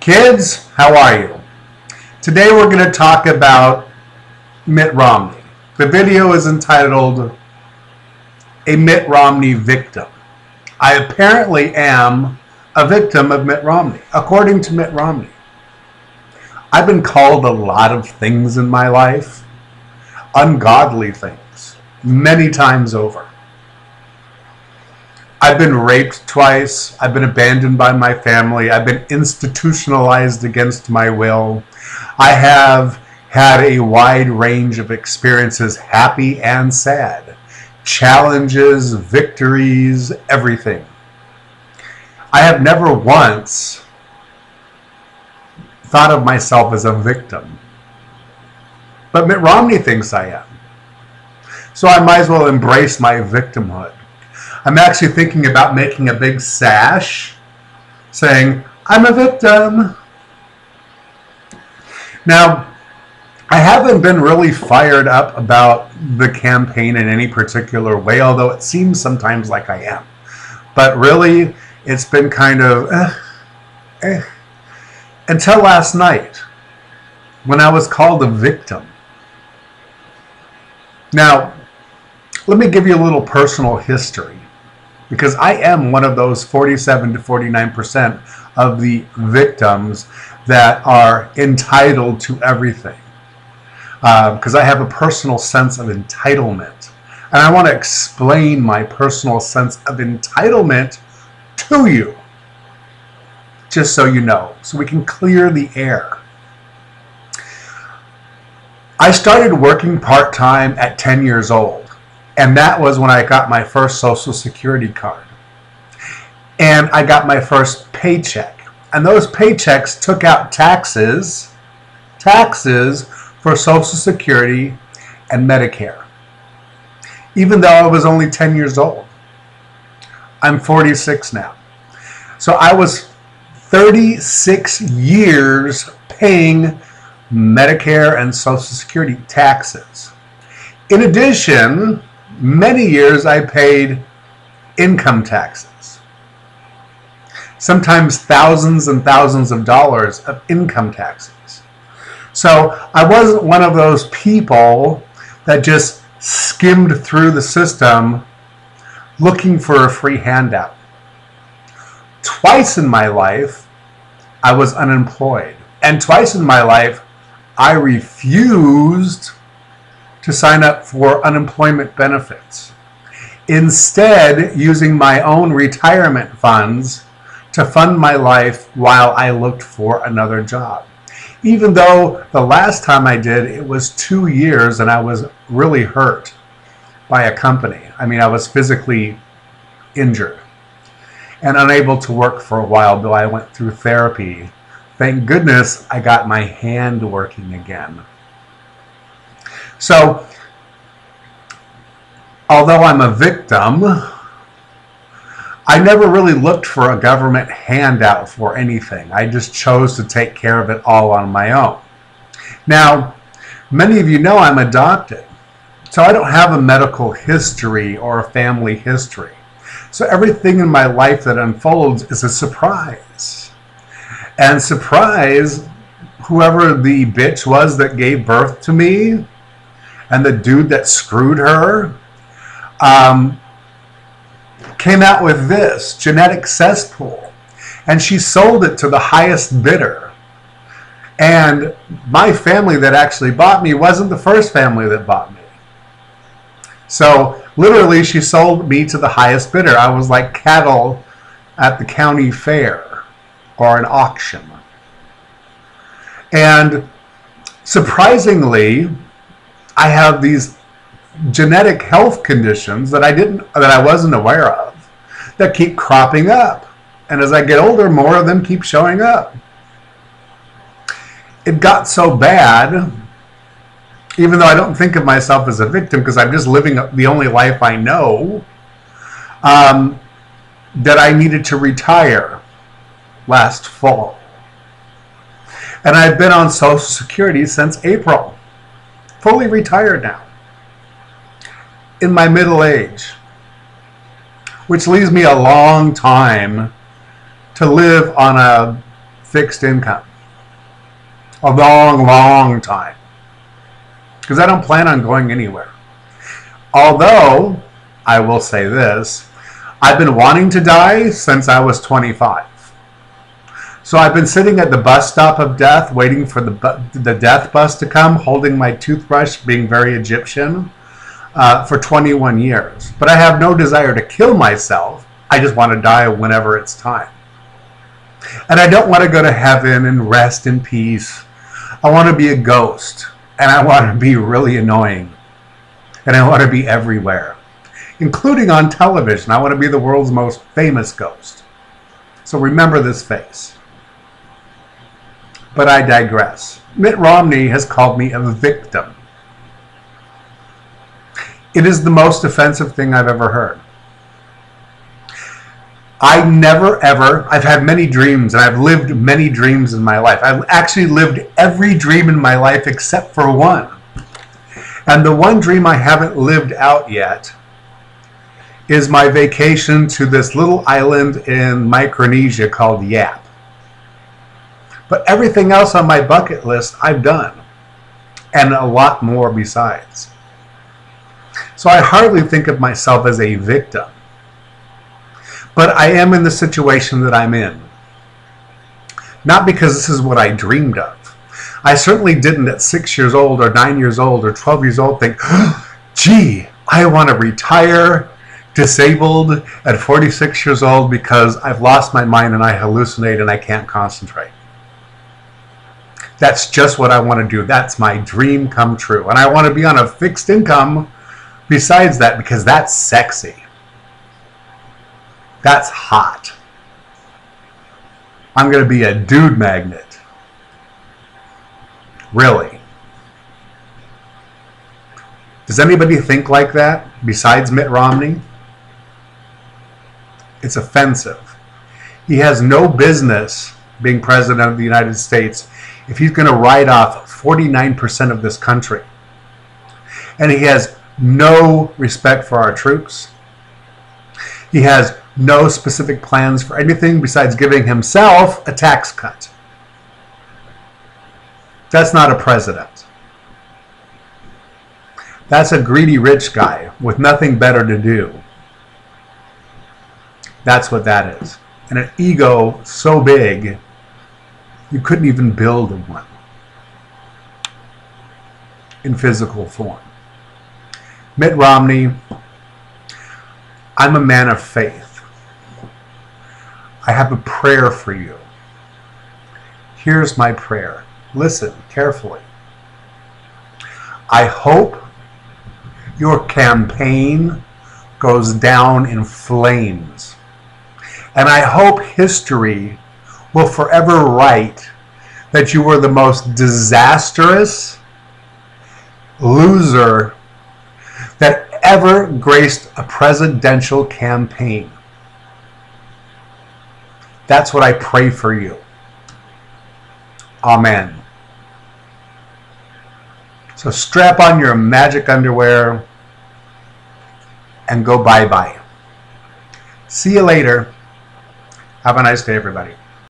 Kids, how are you? Today we're going to talk about Mitt Romney. The video is entitled, A Mitt Romney Victim. I apparently am a victim of Mitt Romney, according to Mitt Romney. I've been called a lot of things in my life, ungodly things, many times over. I've been raped twice. I've been abandoned by my family. I've been institutionalized against my will. I have had a wide range of experiences, happy and sad, challenges, victories, everything. I have never once thought of myself as a victim. But Mitt Romney thinks I am. So I might as well embrace my victimhood. I'm actually thinking about making a big sash saying, I'm a victim. Now, I haven't been really fired up about the campaign in any particular way, although it seems sometimes like I am. But really, it's been kind of until last night when I was called a victim. Now, let me give you a little personal history, because I am one of those 47 to 49% of the victims that are entitled to everything. Because I have a personal sense of entitlement. And I want to explain my personal sense of entitlement to you, just so you know, so we can clear the air. I started working part-time at 10 years old. And that was when I got my first Social Security card. And I got my first paycheck. And those paychecks took out taxes for Social Security and Medicare. Even though I was only 10 years old. I'm 46 now. So I was 36 years paying Medicare and Social Security taxes. In addition, many years I paid income taxes. Sometimes thousands and thousands of dollars of income taxes. So I wasn't one of those people that just skimmed through the system looking for a free handout. Twice in my life, I was unemployed. And twice in my life, I refused to sign up for unemployment benefits, instead using my own retirement funds to fund my life while I looked for another job. Even though the last time I did, it was 2 years and I was really hurt by a company. I mean, I was physically injured and unable to work for a while, though I went through therapy. Thank goodness I got my hand working again. So, although I'm a victim, I never really looked for a government handout for anything. I just chose to take care of it all on my own. Now, many of you know I'm adopted, so I don't have a medical history or a family history. So everything in my life that unfolds is a surprise. And surprise, whoever the bitch was that gave birth to me, and the dude that screwed her, came out with this genetic cesspool. And she sold it to the highest bidder. And my family that actually bought me wasn't the first family that bought me. So literally she sold me to the highest bidder. I was like cattle at the county fair or an auction. And surprisingly, I have these genetic health conditions that I wasn't aware of that keep cropping up. And as I get older, more of them keep showing up. It got so bad, even though I don't think of myself as a victim because I'm just living the only life I know, that I needed to retire last fall. And I've been on Social Security since April. Fully retired now. In my middle age. Which leaves me a long time to live on a fixed income. A long, long time. Because I don't plan on going anywhere. Although, I will say this, I've been wanting to die since I was 25. So I've been sitting at the bus stop of death, waiting for the death bus to come, holding my toothbrush, being very Egyptian, for 21 years. But I have no desire to kill myself. I just want to die whenever it's time. And I don't want to go to heaven and rest in peace. I want to be a ghost. And I want to be really annoying. And I want to be everywhere, including on television. I want to be the world's most famous ghost. So remember this face. But I digress. Mitt Romney has called me a victim. It is the most offensive thing I've ever heard. I never ever, I've had many dreams and I've lived many dreams in my life. I've actually lived every dream in my life except for one. And the one dream I haven't lived out yet is my vacation to this little island in Micronesia called Yap. But everything else on my bucket list I've done, and a lot more besides. So I hardly think of myself as a victim. But I am in the situation that I'm in. Not because this is what I dreamed of. I certainly didn't at 6 years old or 9 years old or 12 years old think, gee, I want to retire disabled at 46 years old because I've lost my mind and I hallucinate and I can't concentrate. That's just what I want to do. That's my dream come true. And I want to be on a fixed income besides that because that's sexy. That's hot. I'm going to be a dude magnet. Really? Does anybody think like that besides Mitt Romney? It's offensive. He has no business being president of the United States if he's going to write off 49% of this country. And he has no respect for our troops. He has no specific plans for anything besides giving himself a tax cut. That's not a president. That's a greedy rich guy with nothing better to do. That's what that is. And an ego so big, you couldn't even build one in physical form. Mitt Romney, I'm a man of faith. I have a prayer for you. Here's my prayer. Listen carefully. I hope your campaign goes down in flames. And I hope history will forever write that you were the most disastrous loser that ever graced a presidential campaign. That's what I pray for you. Amen. So strap on your magic underwear and go bye-bye. See you later. Have a nice day, everybody.